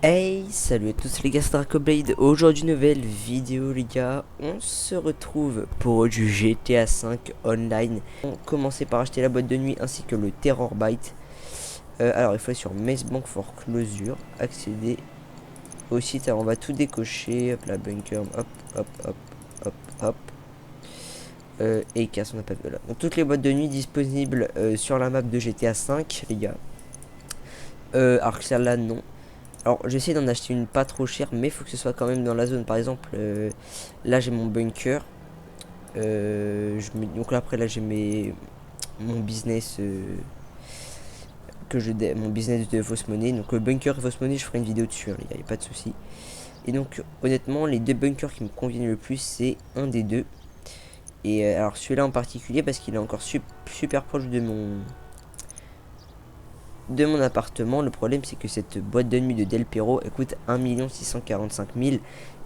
Hey, salut à tous les gars, c'est Dracoblade. Aujourd'hui nouvelle vidéo les gars. On se retrouve pour du GTA 5 online. On commençait par acheter la boîte de nuit ainsi que le Terror Byte. Alors il faut aller sur Maze Bank for Closure, accéder au site. Alors on va tout décocher, hop la bunker, hop hop hop hop hop. Et casse, on n'a pas vu là. Donc toutes les boîtes de nuit disponibles sur la map de GTA 5 les gars. Alors que celle-là non. Alors j'essaie d'en acheter une pas trop chère, mais il faut que ce soit quand même dans la zone. Par exemple, là j'ai mon bunker. Donc là, après là j'ai mon business mon business de fausse monnaie. Donc le bunker et fausse monnaie, je ferai une vidéo dessus, hein, les gars, y a pas de souci. Et donc honnêtement, les deux bunkers qui me conviennent le plus, c'est un des deux. Et alors celui-là en particulier parce qu'il est encore super proche de mon appartement. Le problème c'est que cette boîte de nuit de Del Perro elle coûte 1 645 000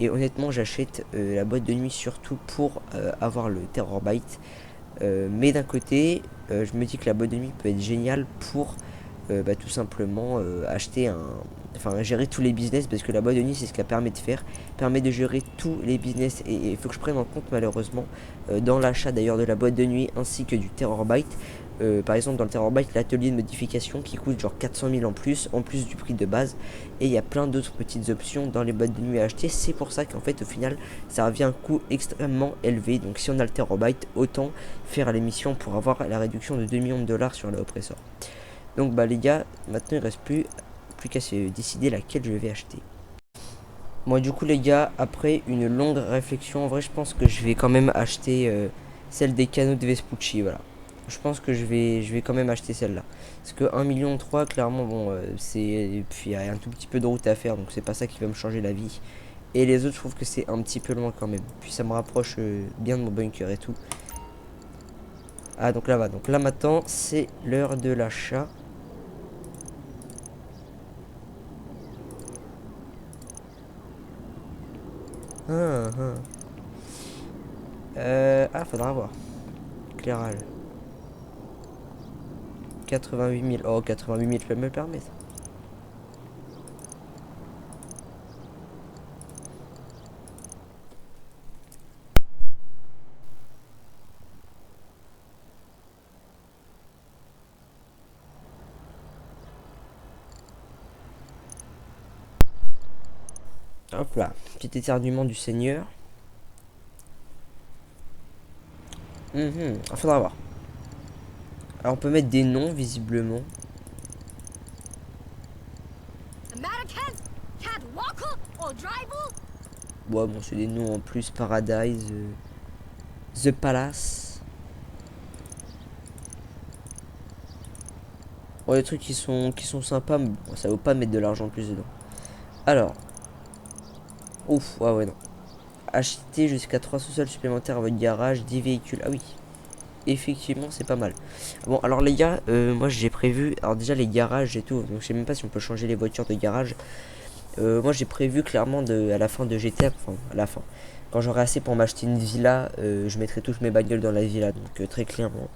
et honnêtement j'achète la boîte de nuit surtout pour avoir le Terror Byte, mais d'un côté je me dis que la boîte de nuit peut être géniale pour tout simplement gérer tous les business, parce que la boîte de nuit c'est ce qu'elle permet de faire, permet de gérer tous les business. Et il faut que je prenne en compte malheureusement dans l'achat d'ailleurs de la boîte de nuit ainsi que du Terror Byte. Par exemple dans le Terror Byte, l'atelier de modification qui coûte genre 400 000 en plus du prix de base, et il y a plein d'autres petites options dans les boîtes de nuit à acheter. C'est pour ça qu'en fait au final ça revient à un coût extrêmement élevé. Donc si on a le Terror Byte, autant faire l'émission pour avoir la réduction de 2 millions de dollars sur le oppressor. Donc bah les gars, maintenant il reste plus qu'à se décider laquelle je vais acheter. Moi du coup les gars, après une longue réflexion, en vrai je pense que je vais quand même acheter celle des canaux de Vespucci, voilà. Je pense que je vais quand même acheter celle-là. Parce que 1,3 million, clairement, bon, c'est. Puis il y a un tout petit peu de route à faire, donc c'est pas ça qui va me changer la vie. Et les autres, je trouve que c'est un petit peu loin quand même. Puis ça me rapproche bien de mon bunker et tout. Ah, donc là va. Donc là maintenant, c'est l'heure de l'achat. Ah, ah. Faudra voir. Éclairage. 88 000. Oh, 88 000, je peux me le permettre. Hop là. Petit éternuement du Seigneur. Faudra voir. Alors, on peut mettre des noms, visiblement. Ouais, bon, c'est des noms en plus. Paradise. The Palace. Bon, des trucs qui sont sympas, mais bon, ça vaut pas mettre de l'argent en plus dedans. Alors. Ouf, ouais, non. Acheter jusqu'à 3 sous-sols supplémentaires à votre garage, 10 véhicules. Ah oui. Effectivement, c'est pas mal. Bon, alors les gars, moi j'ai prévu. Alors, déjà, les garages et tout. Donc, je sais même pas si on peut changer les voitures de garage. Moi j'ai prévu clairement à la fin de GTA, enfin à la fin, quand j'aurai assez pour m'acheter une villa, je mettrai toutes mes bagnoles dans la villa. Donc très clairement,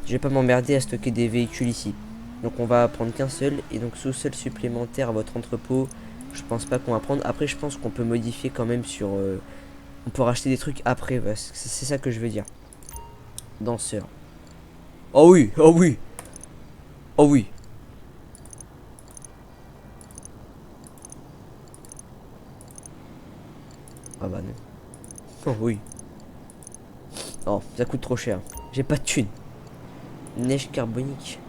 je vais pas m'emmerder à stocker des véhicules ici. Donc on va prendre qu'un seul, et donc sous-sol supplémentaire à votre entrepôt. Je pense pas qu'on va prendre. Après je pense qu'on peut modifier quand même sur... on peut racheter des trucs après, c'est ça que je veux dire. Danseur. Oh oui, oh oui, oh oui. Ah bah non. Oh oui. Oh, ça coûte trop cher. J'ai pas de thune. Neige carbonique.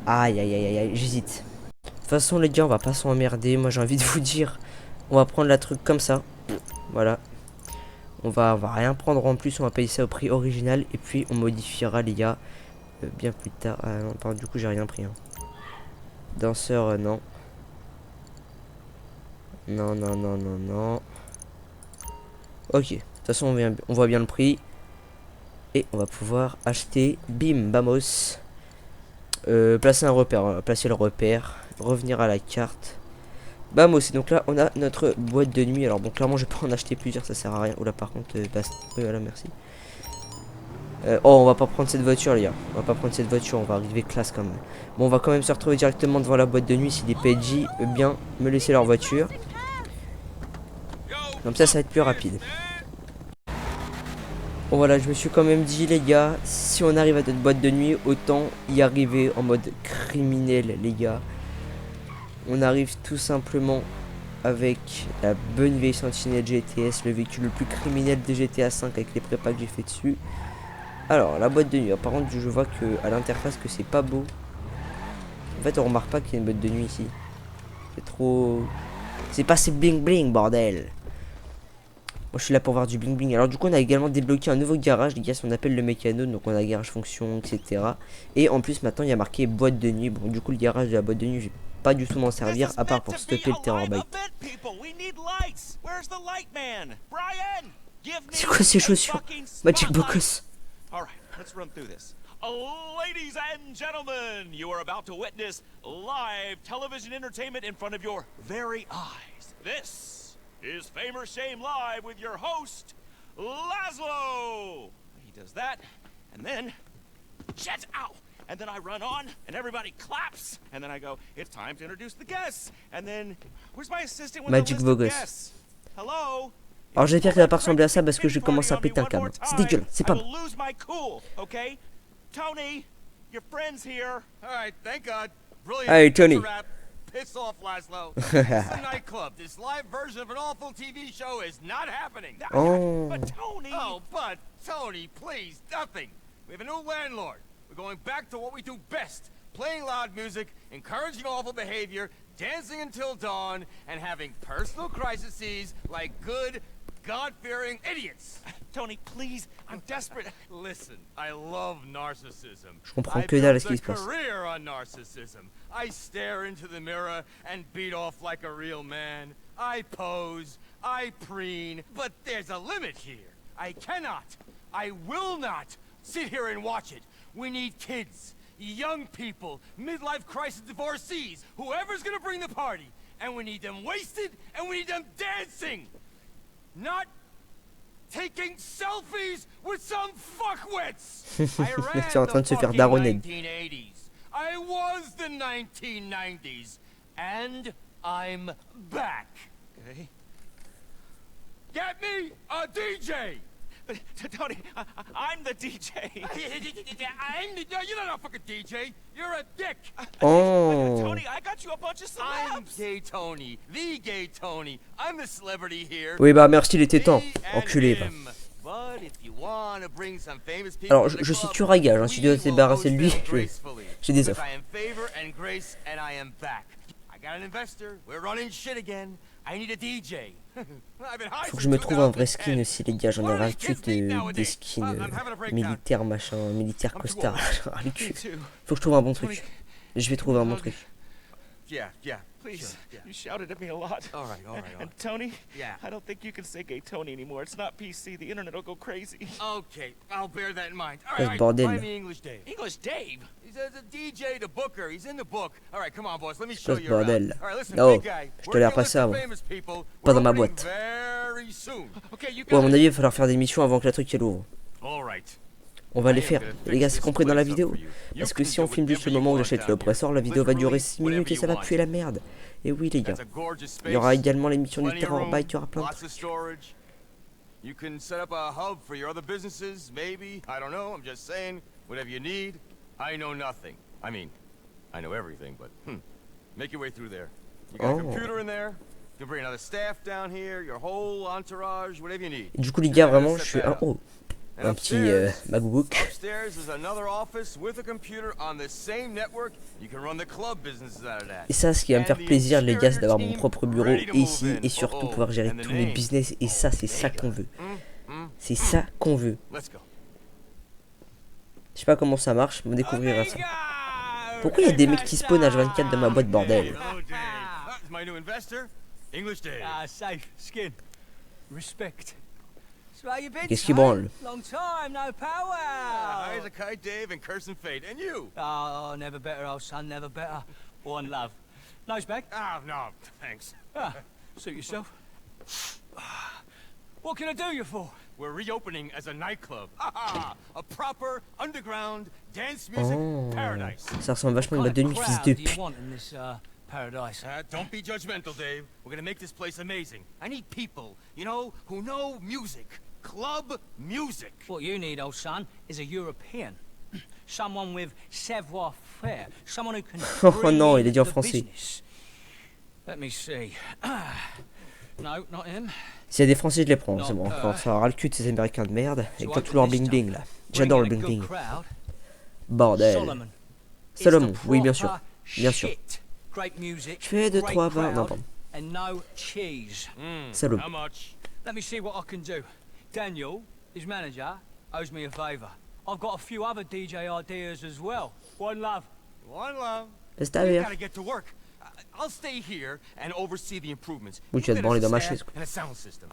Aïe aïe aïe aïe aïe, j'hésite. De toute façon les gars, on va pas s'emmerder. Moi j'ai envie de vous dire, on va prendre la truc comme ça. Voilà. On va rien prendre en plus, on va payer ça au prix original. Et puis on modifiera les gars bien plus tard. Ah non, pardon, du coup j'ai rien pris. Hein. Danseur, non. Non, non, non, non, non. Ok. De toute façon on voit bien le prix. Et on va pouvoir acheter. Bim, vamos. Placer un repère, placer le repère, revenir à la carte. Bam aussi, donc là on a notre boîte de nuit. Alors bon, clairement je vais pas en acheter plusieurs, ça sert à rien. Oula, par contre, voilà, merci. Oh, on va pas prendre cette voiture, les gars. On va pas prendre cette voiture, on va arriver classe quand même. Bon, on va quand même se retrouver directement devant la boîte de nuit si les PNJ veulent bien me laisser leur voiture. Comme ça va être plus rapide. Bon voilà, je me suis quand même dit les gars, si on arrive à notre boîte de nuit, autant y arriver en mode criminel les gars. On arrive tout simplement avec la bonne vieille Sentinelle GTS, le véhicule le plus criminel de GTA 5 avec les prépas que j'ai fait dessus. Alors la boîte de nuit, par contre je vois que à l'interface que c'est pas beau. En fait on remarque pas qu'il y a une boîte de nuit ici. C'est trop... C'est pas assez bling bling bordel. Moi je suis là pour voir du bling bling. Alors du coup on a également débloqué un nouveau garage, les gars, si on appelle le mécano. Donc on a garage fonction, etc. Et en plus maintenant il y a marqué boîte de nuit. Bon du coup le garage de la boîte de nuit, je vais pas du tout m'en servir à part pour stopper le Terrorbyte. C'est quoi ces chaussures? Magic Bocos. Ladies and gentlemen, you are about to witness live television entertainment in front of your very eyes. This is Fame or Shame Live with your host, Laszlo. He does that, and then, shit, ow! And then I run on, and everybody claps, and then I go, it's time to introduce the guests. And then, where's my assistant with Magic the list of Bocos. guests? Hello? Alors j'espère qu'il va pas ressembler à ça parce que je commence à péter un câble. C'est dégueulasse, c'est pas bon. Tony, your friend's here. All right, thank God. Brilliant. Hey, Tony. Piss off, Laszlo. This is a nightclub. This live version of an awful TV show is not happening. Oh. But Tony. Oh, but Tony, please, nothing. We have a new landlord. We're going back to what we do best: playing loud music, encouraging awful behavior, dancing until dawn, and having personal crises like good, God-fearing idiots. Tony, please, I'm desperate. Listen, I love narcissism. Je comprends que dalle à ce qui se passe. Career on narcissism. I stare into the mirror and beat off like a real man. I pose, I preen, but there's a limit here. I cannot, I will not sit here and watch it. We need kids, young people, midlife crisis divorcees, whoever's gonna bring the party. And we need them wasted, and we need them dancing. Not taking selfies with some fuckwits. I ran C'est en train de se faire the daronner. 1980s. I was the 1990s, and I'm back. Okay. Get me a DJ. Tony, I'm the DJ. You're not a fucking DJ. You're a dick. Oh. Tony, I got you a bunch of I'm celebs. Gay Tony, the Gay Tony. I'm the celebrity here. Oui bah merci, il était temps. Me and Enculé va. him. But if you wanna bring some famous people Alors to the je suis club, tueur à gage, hein. Si tu dois te we will débarrasser de lui, host them je- gracefully. j'ai des Because offres. I am favor and grace and I am back. I got an investor. We're running shit again. I need a DJ. I've been high Faut que since je me trouve un vrai 2010. skin aussi les gars, j'en ai What are ras le these cul kids need des nowadays? skins I'm having a breakdown. militaires machin, militaires I'm too costard. old. J'en ai ras le cul. Me too. Faut que je trouve un bon truc. Je vais trouver un bon truc. Yeah, yeah. Please, Sure, yeah. you shouted at me a lot. All right, all right, all And right. Tony, Yeah. I don't think you can say Gay Tony anymore. It's not PC. The internet will go crazy. Okay, I'll bear that in mind. All Quel right, bordel. find me English Dave. English Dave. He's a DJ, the booker. He's in the book. All right, come on, boss. Let me Quoi show ce you around. bordel? All right, listen, Oh, big guy. je te l'ai We're repassé gonna avant. list of famous people. Pas dans We're ma opening boîte. Very soon. Okay, you Bon, à got mon it. avis, il va falloir faire des missions avant que la truc elle ouvre. All right. On va les faire. Les gars, c'est compris dans la vidéo. Parce que si on filme juste le moment où j'achète le oppressor, la vidéo va durer 6 minutes et ça va puer la merde. Et oui les gars, That's a gorgeous space. il y aura également l'émission du Plenty of room, Terrorbyte, il y aura plein de lots trucs. of storage. You can set up a hub for your other businesses, maybe. I don't know. I'm just saying. Whatever you need. I know nothing. I mean, I know everything, but make your way through there. You got a Oh. computer in there. You can bring another staff down here. Your whole entourage, whatever you need. Et du coup les gars, vraiment, je suis un... Oh, And un petit upstairs, MacBook. upstairs is another office with a computer on the same network. You can run the club businesses out of that. Et ça, ce qui va me faire plaisir les gars, c'est d'avoir mon propre bureau ici et surtout pouvoir gérer tous mes business. Et ça, c'est ça qu'on veut. C'est ça qu'on veut. Let's go. Je sais pas comment ça marche, mais on découvrira ça. Pourquoi il y a des mecs qui spawnent H24 dans ma boîte, bordel? Hello, Dave. It's my new investor, English Dave. Ah, safe skin. Respect. So how you been? Qu'est-ce qui son? branle? Long time, no power. High as a kite, Dave, and cursing fate. And you? Oh, never better, old son, never better. One love. Nose back. Ah, no, thanks. Ah, suit yourself. What can I do you for? we're reopening as a nightclub. A proper underground dance music Oh, paradise. ça ressemble vachement à une What boîte de kind nuit, of fils crowd de do you pute. want in this paradise? Don't be judgmental, Dave. We're gonna make this place amazing. I need people, you know, who know music. Club music. What you need, old son, is a European. Someone with savoir-faire. Someone who can Oh non, bring il a dit en the français. business. Let me see. No, not him. S'il y a des Français, je les prends, c'est bon. Enfin, ça aura le cul de ces Américains de merde. Avec tout leur bling bling là. J'adore le bling Bring in bling. a good crowd. Bordel. Solomon. It's Salomon, the oui, bien sûr. proper Bien sûr. shit. Great music, Je fais 2, great 3, 20. Non, crowd, pardon. and no cheese. Salomon. How much? Let me see what I can do. Daniel, his manager, owes me a favor. I've got a few other DJ ideas as well. One love. One love. Está We bien. gotta get to work. I'll stay here and oversee the improvements. Oui, tu vas te Get branler us a dans ma stand chaise, quoi. and a sound system.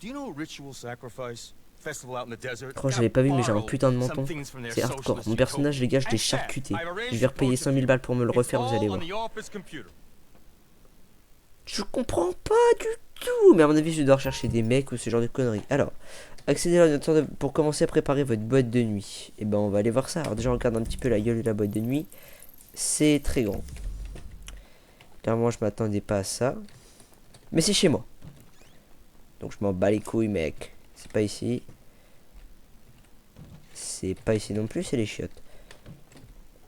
Do you know Ritual Sacrifice? Festival out in the desert? Oh, j'avais pas vu, mais j'ai un putain de menton. C'est hardcore. Mon personnage, les gars, je l'ai charcuté. Je vais repayer 100 000 balles pour me le refaire, vous allez voir. Je comprends pas du tout. Mais à mon avis, je vais devoir chercher des mecs ou ce genre de conneries. Alors, accéder à l'ordinateur pour commencer à préparer votre boîte de nuit. Et ben, on va aller voir ça. Alors, déjà, on regarde un petit peu la gueule de la boîte de nuit. C'est très grand. Clairement, je m'attendais pas à ça. Mais c'est chez moi. Donc, je m'en bats les couilles, mec. C'est pas ici. C'est pas ici non plus, c'est les chiottes.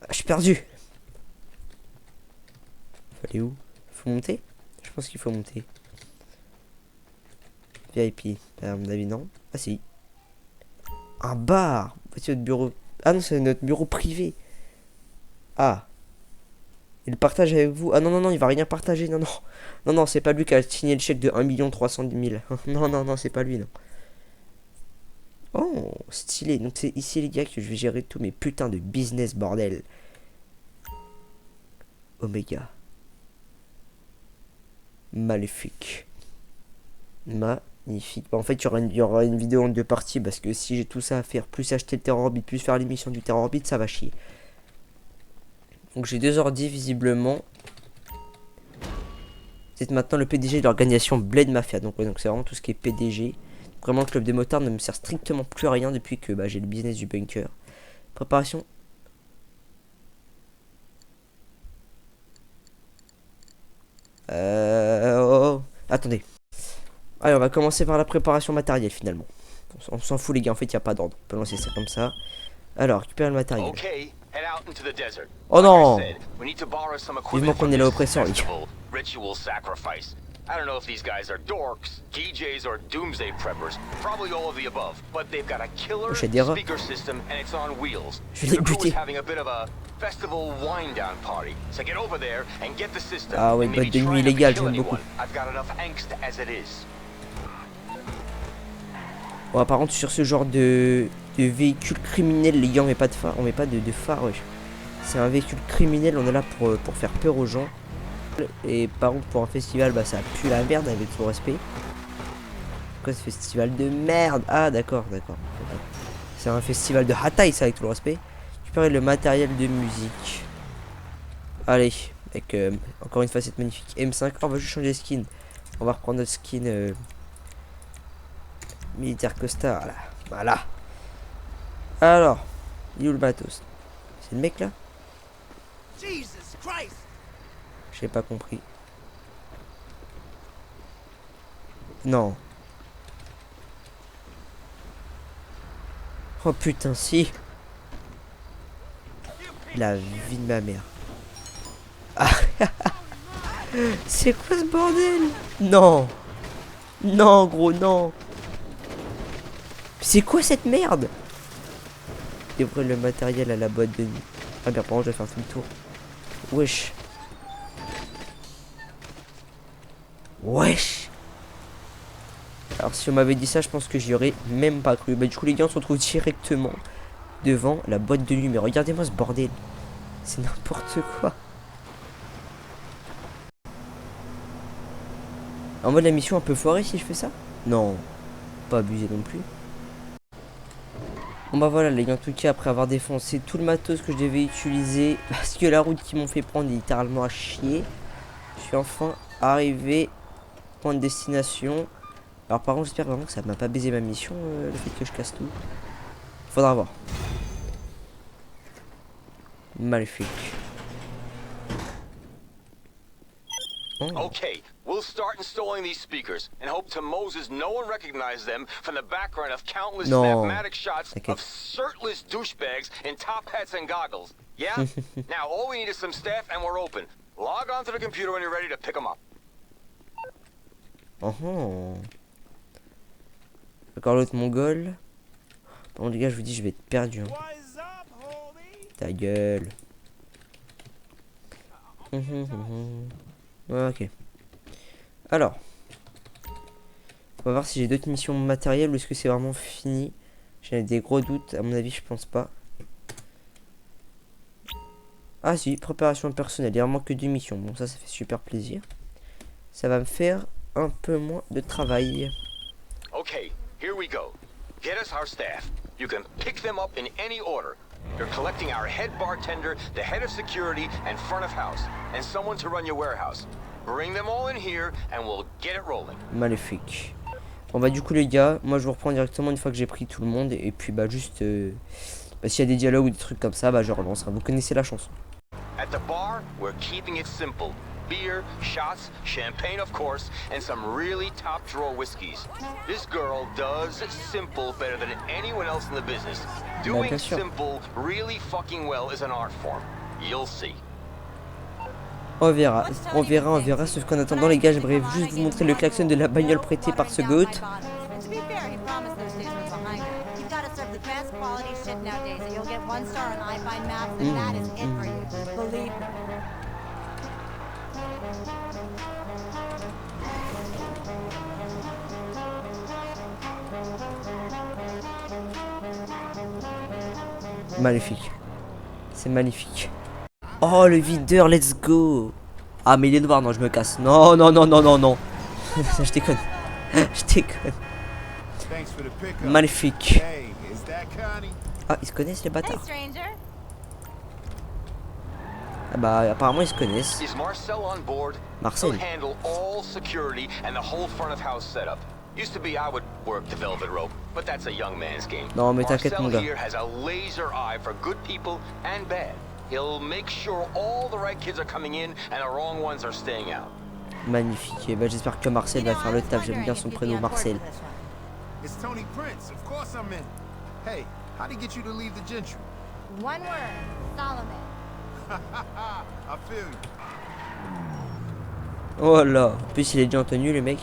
Ah, je suis perdu. Faut aller où? Faut monter? Je pense qu'il faut monter. VIP. À mon avis, non. Ah si. Un bar. Voici notre bureau. Ah non, c'est notre bureau privé. Ah. Il partage avec vous. Ah non, non, non, il va rien partager. Non, non. Non, non, c'est pas lui qui a signé le chèque de 1 310 000. Non, non, non, c'est pas lui, non. Oh, stylé. Donc c'est ici, les gars, que je vais gérer tous mes putains de business, bordel. Oméga. Maléfique. Magnifique. Bah, en fait, il y aura une vidéo en 2 parties parce que si j'ai tout ça à faire, plus acheter le Terror Orbit, plus faire l'émission du Terror Orbit, ça va chier. Donc j'ai 2 ordi visiblement. C'est maintenant le PDG de l'organisation Blade Mafia. Donc, ouais, donc c'est vraiment tout ce qui est PDG. Vraiment, le club des motards ne me sert strictement plus à rien depuis que j'ai le business du bunker. Préparation. Oh. Attendez. Allez, on va commencer par la préparation matérielle finalement. On s'en fout les gars, en fait il n'y a pas d'ordre. On peut lancer ça comme ça. Alors, récupérer le matériel. Oh non! Vivement qu'on est là oppresseur, les gars. Ritual Sacrifice. I don't know if these guys are dorks, DJs, or doomsday preppers. Probably all of the above. But they've got a killer speaker system and it's on wheels. Je l'ai buté. Having a bit of a festival wind-down party. So get over there and get the system. Ah ouais, boîte de nuit illégale, j'aime beaucoup. I've got enough angst as it is. Bon, par contre, sur ce genre de véhicule criminel, les gars, on met pas de phare. On met pas de phare, wesh. C'est un véhicule criminel, on est là pour faire peur aux gens. Et par contre, pour un festival, bah ça pue la merde avec tout respect. Quoi, ce festival de merde? Ah, d'accord, d'accord. C'est un festival de hataï, ça, avec tout le respect. Récupérer le matériel de musique. Allez, avec encore une fois cette magnifique M5. Oh, on va juste changer de skin. On va reprendre notre skin militaire costard, là. Voilà. Alors, il est où le matos? C'est le mec là? Jesus Christ! J'ai pas compris. Non. Oh putain, si. La vie de ma mère. Ah. C'est quoi ce bordel? Non. Non, gros, non. C'est quoi cette merde? Livrer le matériel à la boîte de nuit. Ah bien, par contre, je vais faire tout le tour. Wesh. Wesh. Alors si on m'avait dit ça, je pense que j'y aurais même pas cru. Bah du coup les gars, on se retrouve directement devant la boîte de nuit. Mais regardez-moi ce bordel. C'est n'importe quoi. En mode la mission un peu foirée si je fais ça? Non. Pas abusé non plus. Bon bah voilà les gars, en tout cas après avoir défoncé tout le matos que je devais utiliser, parce que la route qu'ils m'ont fait prendre est littéralement à chier, je suis enfin arrivé point de destination. Alors par contre j'espère vraiment que ça m'a pas baisé ma mission, le fait que je casse tout. Faudra voir. Magnifique. Oh. Okay, we'll start installing these speakers and hope to Moses no one recognizes them from the background of countless mathematic shots of shirtless douchebags in top hats and goggles. Yeah? Now all we need is some staff and we're open. Log on to the computer when you're ready to pick them up. Oh. Encore l'autre mongol. Bon les gars, je vous dis, je vais être perdu. Hein. Ta gueule. Ok. Alors. On va voir si j'ai d'autres missions matérielles ou est-ce que c'est vraiment fini. J'ai des gros doutes. À mon avis, je pense pas. Ah si, préparation personnelle. Il y a vraiment que 2 missions. Bon, ça fait super plaisir. Ça va me faire un peu moins de travail. Okay, here we go. Get us our staff. You can pick them up in any order. You're collecting our head bartender, the head of security, and front of house, and someone to run your warehouse. Bring them all in here, and we'll get it rolling. Magnifique. Bon bah du coup les gars, moi je vous reprends directement une fois que j'ai pris tout le monde. Et puis bah juste, s'il y a des dialogues ou des trucs comme ça, bah je relance. Vous connaissez la chanson. At the bar, we're keeping it simple. Beer, shots, champagne of course, and some really top drawer whiskeys. This girl does simple better than anyone else in the business. Doing simple really fucking well is an art form. You'll see. On verra, sauf qu'en attendant les gars, j'aimerais juste vous montrer le klaxon de la bagnole prêtée par ce goat. Magnifique. C'est magnifique. Oh le videur, let's go. Ah mais il est noir, non je me casse. Non. Je déconne. Je déconne. Magnifique. Ah ils se connaissent les bâtards. Ah bah apparemment ils se connaissent. Marcel. Used to be I would work the velvet rope, but that's a young man's game. Non mais t'inquiète mon gars. Here has a laser eye for good people and bad. He'll make sure all the right kids are coming in and the wrong ones are staying out. Magnifique. Et bah j'espère que Marcel va faire le taf. J'aime bien son prénom Marcel. It's Tony Prince. Of course I'm in. Hey, how'd he get you to leave the Gentry? One word, Solomon. I feel you. Oh là. En plus il est déjà en tenue le mec.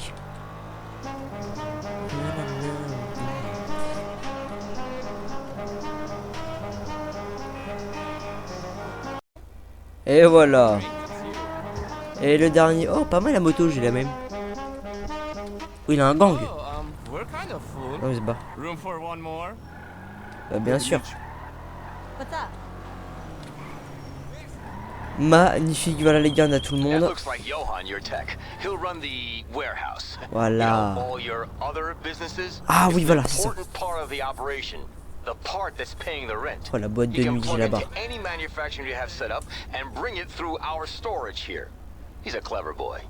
Et voilà. Et le dernier. Oh, pas mal la moto, j'ai la même. Oui, il a un gang. Non, il se bat. Bah, bien sûr. Magnifique, voilà les gars, on a tout le monde. Voilà. Ah oui, voilà, c'est ça. The part that's paying the rent. Oh, la boîte de nuit là-bas. Any manufacturing you have set up and bring it through our storage here. He's a clever boy.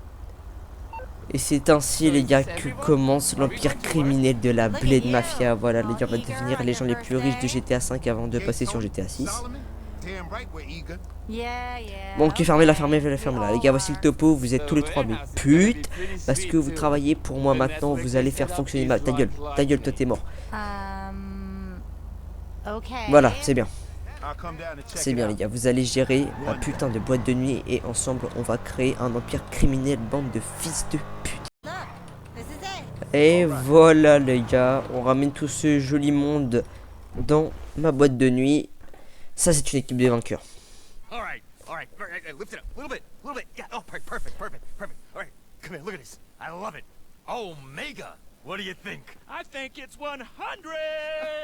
Et c'est ainsi les gars que commence l'empire criminel de la Blade Mafia. Voilà les gars, on va devenir les gens les plus riches de GTA 5 avant de passer sur GTA 6. Bon ok, fermez-la les gars, voici le topo. Vous êtes tous les trois mes putes parce que vous travaillez pour moi maintenant. Vous allez faire fonctionner ma... Ta gueule, toi t'es mort. Voilà, c'est bien. C'est bien les gars, vous allez gérer la putain de boîte de nuit et ensemble on va créer un empire criminel, bande de fils de pute. Et voilà les gars, on ramène tout ce joli monde dans ma boîte de nuit. Ça c'est une équipe de vainqueurs. Alright, lift it up, little bit, yeah, oh, perfect, alright, come here, look at this, I love it, Omega. What do you think? I think it's 100.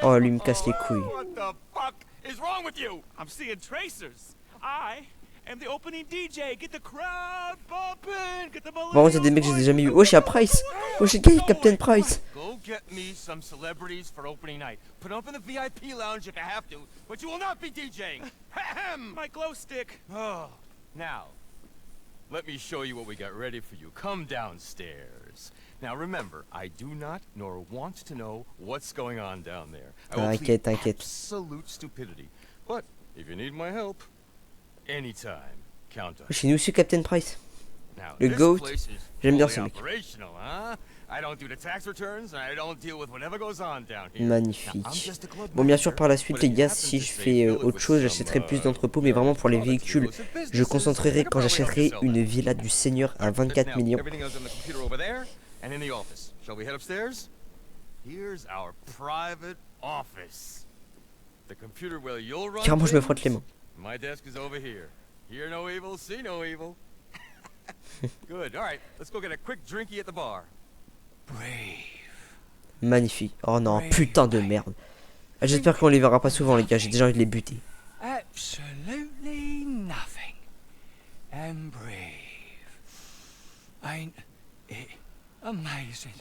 Oh, lui me casse les couilles. What the fuck is wrong with you? I'm seeing tracers. I am the opening DJ. Get the crowd bumping. Get the bon, c'est des mecs que j'ai jamais eu. Oh, chez Price. Oh, chez Captain Price. Go get me some celebrities for opening night. Put up in the VIP lounge if you have to, but you will not be DJing. My glow stick. Oh, now, let me show you what we got ready for you. Come downstairs. Now remember, I do not nor want to know what's going on down there. I will plead T'inquiète. absolute stupidity. But if you need my help, anytime, count on. Chez nous aussi, Captain Price. Now, Le this GOAT. place is J'aime bien fully ce mec. operational, huh? I don't do the tax returns, and I don't deal with whatever goes on down here. Magnifique. Now, I'm just a club Bon, bien sûr, manager, par la suite, but les if you gars, happen si to je stay fais filled autre with chose, some, j'achèterai plus d'entrepôts, mais vraiment pour les véhicules, je concentrerai quand j'achèterai une villa du Seigneur à 24 millions. Everything else on the computer over there and in the office. Shall we head upstairs? Here's our private office. The computer where you'll run. Carrément, je me things. frotte les mains. My desk is over here. Hear no evil, see no evil. Good. All right, let's go get a quick drinky at the bar. Magnifique. Oh non, putain de merde. Ah, j'espère qu'on les verra pas souvent, les gars. J'ai déjà envie de les buter. Absolutely nothing. And brave. Ain't it amazing?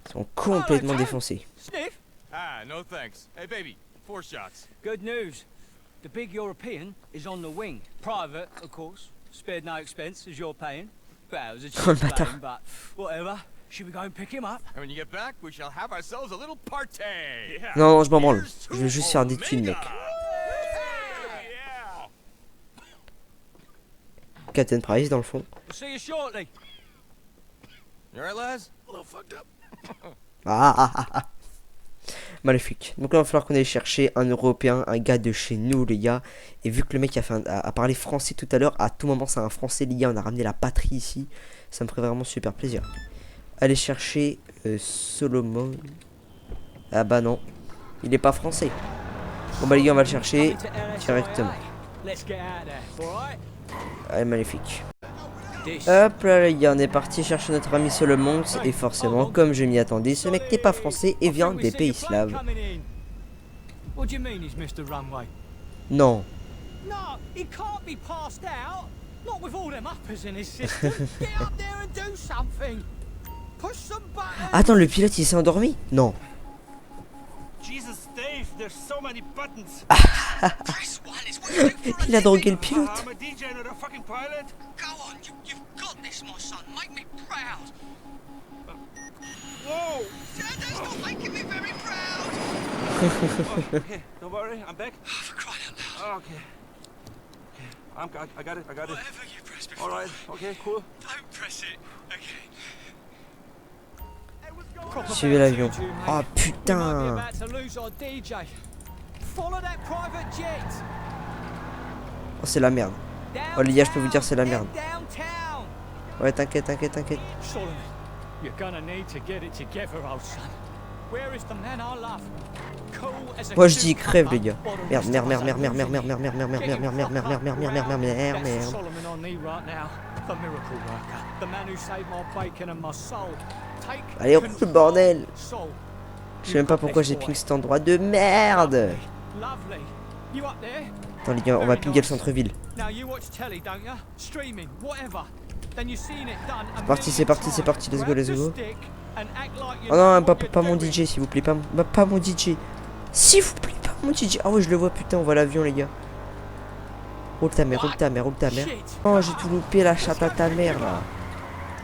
Ils sont complètement défoncés. Sniff? Ah, no thanks. Hey, baby, 4 shots. Good news. The big European is on the wing. Private, of course. Spared no expense as you're paying. Well, it was a Oh, le cheap bâtard. plane, but whatever. Should we go and pick him up? And when you get back, we shall have ourselves a little party. Yeah. Non, non, je m'en branle. Je veux juste faire des thunes, mec. Yeah. Captain Price, dans le fond. We'll see you shortly. You alright, Laz? A little fucked up. Maléfique. Donc là, il va falloir qu'on aille chercher un Européen, un gars de chez nous, les gars. Et vu que le mec a parlé français tout à l'heure, à tout moment, c'est un français, les gars. On a ramené la patrie ici. Ça me ferait vraiment super plaisir. Aller chercher Solomon. Ah bah non. Il est pas français. Bon bah les gars, on va le chercher directement. Let's get out there, alright? Allez, magnifique. Hop là les gars, on est parti chercher notre ami Solomon. Et forcément, comme je m'y attendais, ce mec n'est pas français et vient des pays slaves. What do you mean he's Mr. Runway? Non. No, he can't be passed out. Not with all them uppers in his system. Get up there and do something. Push some buttons. Attends, le pilote il s'est endormi? Non. Jesus, Dave, there's so many buttons. Il a drogué le pilote. I'm a DJ, not a fucking pilot. Go on, you've got this, my son. Make me proud. Whoa! That's not making me very proud. Okay, don't worry, I'm back. For crying out loud. Okay. I got it. Whatever you press before. All right. Okay, cool. Don't press it. Okay. Suivez l'avion. Oh We might be putain. about to lose our DJ. Follow that private jet. Oh, c'est la merde. Oh les gars, je peux vous dire c'est la merde. Downtown. Ouais, t'inquiète. Solomon, you're gonna need to get it together, old son. Where is the man I love? Cool as a Moi je dis cucumber, crève les gars. or the Merde. rest of us are losing it. Solomon on me right now, the miracle worker, the man who saved my bacon and my soul. Take Allez, roule control. bordel. Soul. Je sais même pas pourquoi j'ai ping cet endroit de merde. Lovely. You up there? Attends les gars, on va pinguer le centre-ville. Now you watch telly, don't you? Streaming, whatever. Then you seen it done a C'est parti, million times. let's go. Grab the stick and act like you Oh know non, what pas you're mon doing. DJ s'il vous plaît, pas mon DJ. S'il vous plaît, pas mon DJ. Ah ouais, je le vois, putain, on voit l'avion les gars. Roule ta mère. Shit. Oh, j'ai tout loupé, la chatte à ta mère là.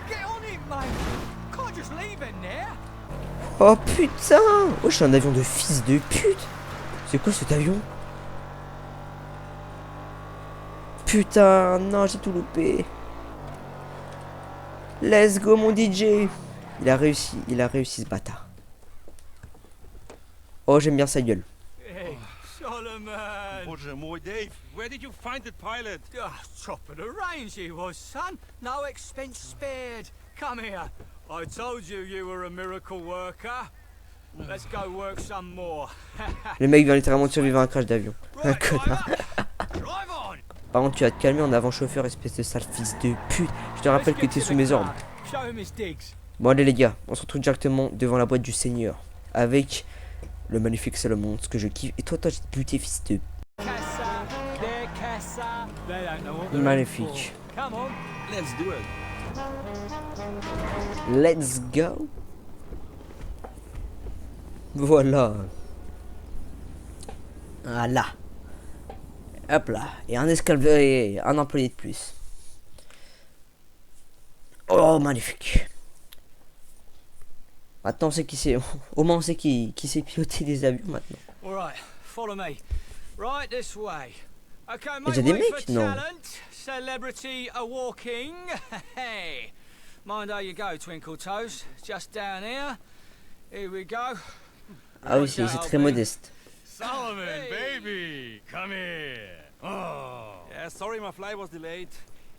Get on it, mate. Can't just leave it there. Oh putain. Oh, je suis un avion de fils de pute. C'est quoi cet avion? Putain, non, j'ai tout loupé. Let's go mon DJ. Il a réussi ce bâtard. Oh, j'aime bien sa gueule. Hey, Solomon. Bonjour, Dave. Where did you find the pilot? Top of the range he was, son. No expense spared. Come here. I told you you were a miracle worker. Let's go work some more. Le mec vient littéralement de survivre à un crash d'avion. Un Right, connard. drive on. Par contre, tu vas te calmer en avant chauffeur, espèce de sale fils de pute. Je te rappelle que t'es sous mes ordres. Show him his digs. Bon allez les gars, on se retrouve directement devant la boîte du Seigneur. Avec le magnifique Solomon, ce que je kiffe. Et toi, j'ai buté fils de... Casa, their casa. They don't know what they're Magnifique. in for. Come on. Let's do it. Let's go. Voilà. Hop là. Et un escalier, un employé de plus. Oh, magnifique. Maintenant, on sait qui c'est. Au moins, on sait qui sait piloter des avions maintenant. All right, follow me. Right this way. Okay, Il y a make des way for mecs? Non. talent. Celebrity a walking. Hey, mind how you go, Twinkle Toes. Just down here. Here we go. Ah oui, c'est très modeste. Solomon, baby, come here. Oh. Yeah, sorry my flight was delayed.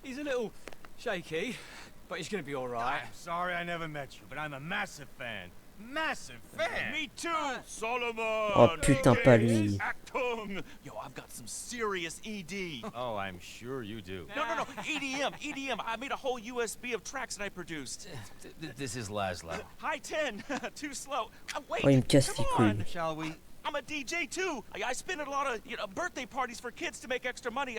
He's a little shaky, but he's gonna be all right. I'm sorry I never met you, but I'm a massive fan. Massive fan. Me too, Solomon. Oh putain, pas lui. Achtung. Yo, I've got some serious ED. Oh, I'm sure you do. No, EDM. I made a whole USB of tracks that I produced. This is Laszlo. High 10, too slow. Wait, Oh, il me casse les come on. couilles. Shall we? I'm a DJ too. I spin at a lot of birthday parties for kids to make extra money.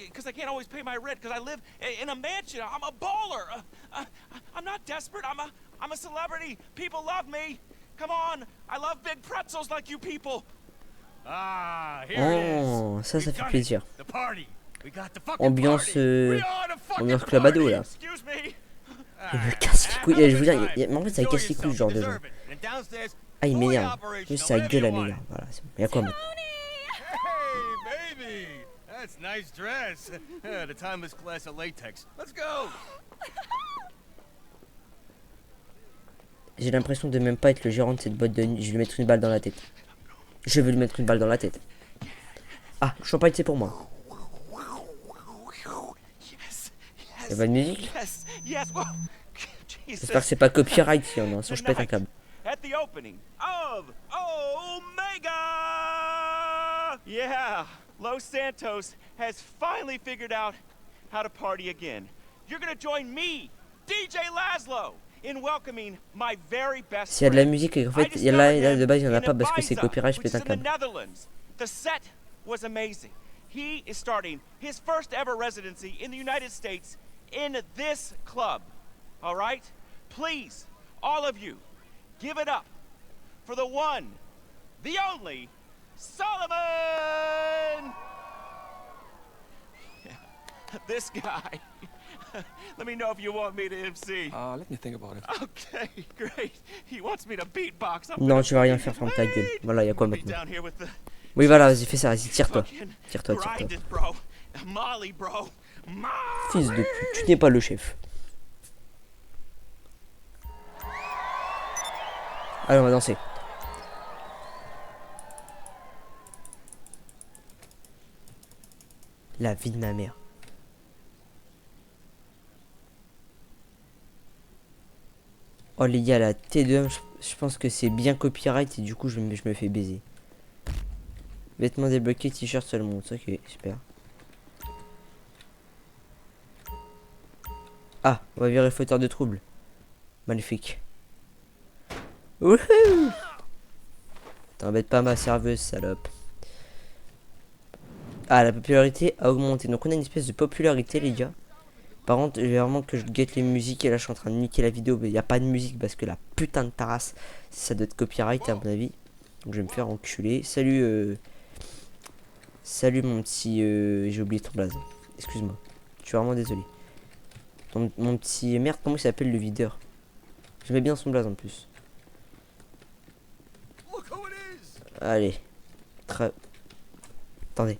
Because I can't always pay my rent because I live in a mansion. I'm a baller. I'm not desperate. I'm a celebrity. People love me. Come on. I love big pretzels like you people. Ah, here Oh, it is. ça We've fait done plaisir. it. The party. We got the fucking Ambiance, party. We are the fucking ambiance club ado là. Excuse me. Il me casse les couilles. Je veux dire, mais en fait, ça casse les couilles ce genre de gens. Ah, il m'énerve. Juste sa gueule, elle m'énerve. Voilà, c'est bon. Il y a quoi maintenant? Hey, baby. That's nice dress. The timeless class of latex. Let's go. J'ai l'impression de même pas être le gérant de cette boîte de nuit. Je vais lui mettre une balle dans la tête. Je vais lui mettre une balle dans la tête. Ah, le champagne, c'est pour moi. Yes. Y'a pas de musique? Yes. Whoa. J'espère que c'est pas copyright si on a. Sinon je pète un câble. At the opening of Omega! Yeah, Los Santos has finally figured out how to party again. You're gonna join me, DJ Laszlo, in welcoming my very best S'il y a de la friend. musique et qu'en I fait, il y a là de base, il y en a in pas parce que c'est Ibiza, copyright, je which pète un is in the câble. Netherlands. The set was amazing. He is starting his first ever residency in the United States in this club. All right? Please, all of you, give it up for the one, the only, Solomon! This guy. Let me know if you want me to MC. Let me think about it. Okay, great. He wants me to beatbox. Non, tu vas rien faire, ferme ta gueule. Voilà, il y a quoi Be maintenant? down here with the Oui, voilà, vas-y, fais ça, vas-y, tire-toi. fucking Tire-toi, tire-toi. grind it, bro. Molly, bro. Fils de pute, tu n'es pas le chef. Allez, on va danser. La vie de ma mère. Oh les gars, la T2M, je pense que c'est bien copyright et du coup je me fais baiser. Vêtements débloqués, t-shirt seulement. Ok, super. Ah, on va virer fauteur de trouble. Magnifique. Wouhou! T'embête pas ma serveuse, salope. Ah, la popularité a augmenté. Donc on a une espèce de popularité, les gars. Par contre, je vais vraiment que je guette les musiques. Et là, je suis en train de niquer la vidéo. Mais il n'y a pas de musique parce que la putain de tarasse, ça doit être copyright à mon avis. Donc je vais me faire enculer. Salut, salut mon petit... J'ai oublié ton blaze. Excuse-moi. Je suis vraiment désolé. Mon petit... Merde, comment il s'appelle le videur? J'aimais bien son blaze en plus. Allez. Attendez.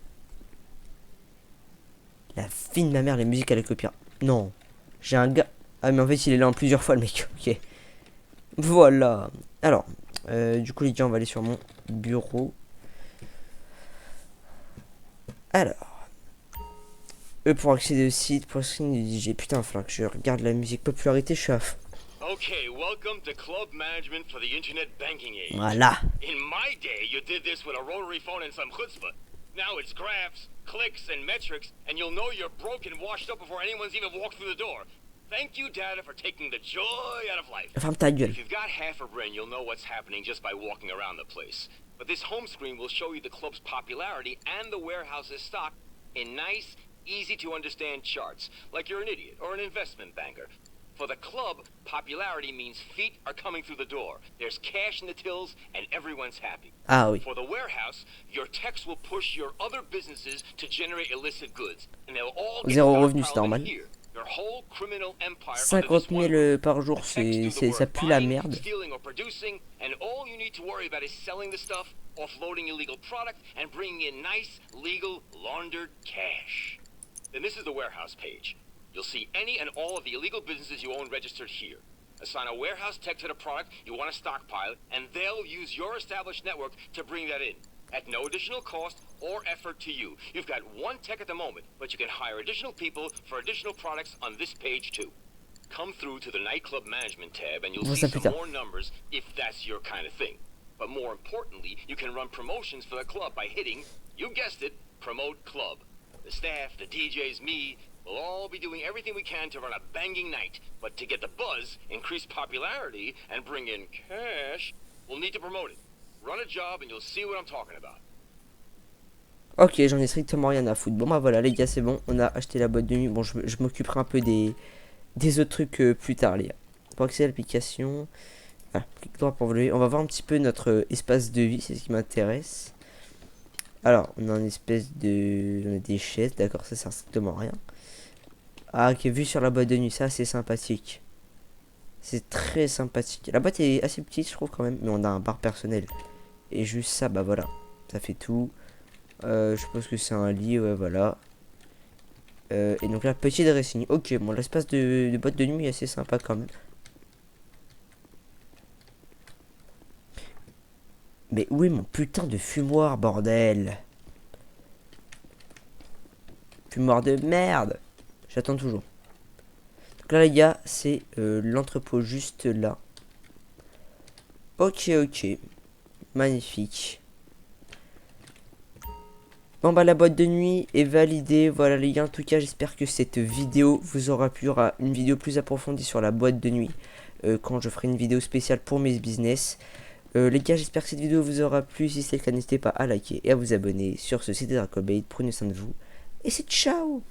La vie de ma mère, les musiques à la copyright. Non. J'ai un gars... Ah mais en fait il est là en plusieurs fois le mec. Ok. Voilà. Alors. Du coup les gars on va aller sur mon bureau. Alors. Pour accéder au site, pour screen du DJ. Putain, il va falloir que je regarde la musique popularité, je suis à fond. Okay, welcome to club management for the internet banking age. Voilà. In my day, you did this with a rotary phone and some chutzpah. Now it's graphs, clicks, and metrics, and you'll know you're broke and washed up before anyone's even walked through the door. Thank you, data, for taking the joy out of life. Ferme ta gueule. If you've got half a brain, you'll know what's happening just by walking around the place. But this home screen will show you the club's popularity and the warehouse's stock in nice, easy-to-understand charts, like you're an idiot or an investment banker. For the club, popularity means feet are coming through the door. There's cash in the tills, and everyone's happy. Ah oui. For the warehouse, your techs will push your other businesses to generate illicit goods, and they'll all get Zéro stockpiled revenu, c'est in normal. here. Your whole criminal empire 50 000 par jour, ça pue la merde. Stealing or producing, and all you need to worry about is selling the stuff, offloading illegal product, and bringing in nice, legal, laundered cash. Then this is the warehouse page. You'll see any and all of the illegal businesses you own registered here. Assign a warehouse tech to the product you want to stockpile, and they'll use your established network to bring that in. At no additional cost or effort to you. You've got one tech at the moment, but you can hire additional people for additional products on this page too. Come through to the nightclub management tab and you'll see some more numbers if that's your kind of thing. But more importantly, you can run promotions for the club by hitting, you guessed it, Promote Club. The staff, the DJs, me, we'll all be doing everything we can to run a banging night. But to get the buzz, increase popularity, and bring in cash, we'll need to promote it. Run a job and you'll see what I'm talking about. Ok, j'en ai strictement rien à foutre. Bon bah voilà les gars, c'est bon, on a acheté la boîte de nuit. Bon, je m'occuperai un peu des autres trucs plus tard les gars. Pour accéder à l'application, voilà, clic droit pour voler. On va voir un petit peu notre espace de vie, c'est ce qui m'intéresse. Alors, on a une espèce de... On a des chaises, d'accord, ça sert strictement à rien. Ah ok, vu sur la boîte de nuit, ça c'est sympathique. C'est très sympathique. La boîte est assez petite je trouve quand même, mais on a un bar personnel. Et juste ça, bah voilà, ça fait tout. Je suppose que c'est un lit, ouais voilà. Et donc là, petit dressing. Ok, bon, l'espace de boîte de nuit est assez sympa quand même. Mais où est mon putain de fumoir, bordel? Fumoir de merde. J'attends toujours. Donc là, les gars, c'est l'entrepôt juste là. Ok, ok. Magnifique. Bon bah la boîte de nuit est validée, voilà les gars, en tout cas j'espère que cette vidéo vous aura plu. Il y aura une vidéo plus approfondie sur la boîte de nuit quand je ferai une vidéo spéciale pour mes business. Les gars, j'espère que cette vidéo vous aura plu, si c'est le cas n'hésitez pas à liker et à vous abonner sur ce site de Dracobait. Prenez soin de vous et c'est ciao.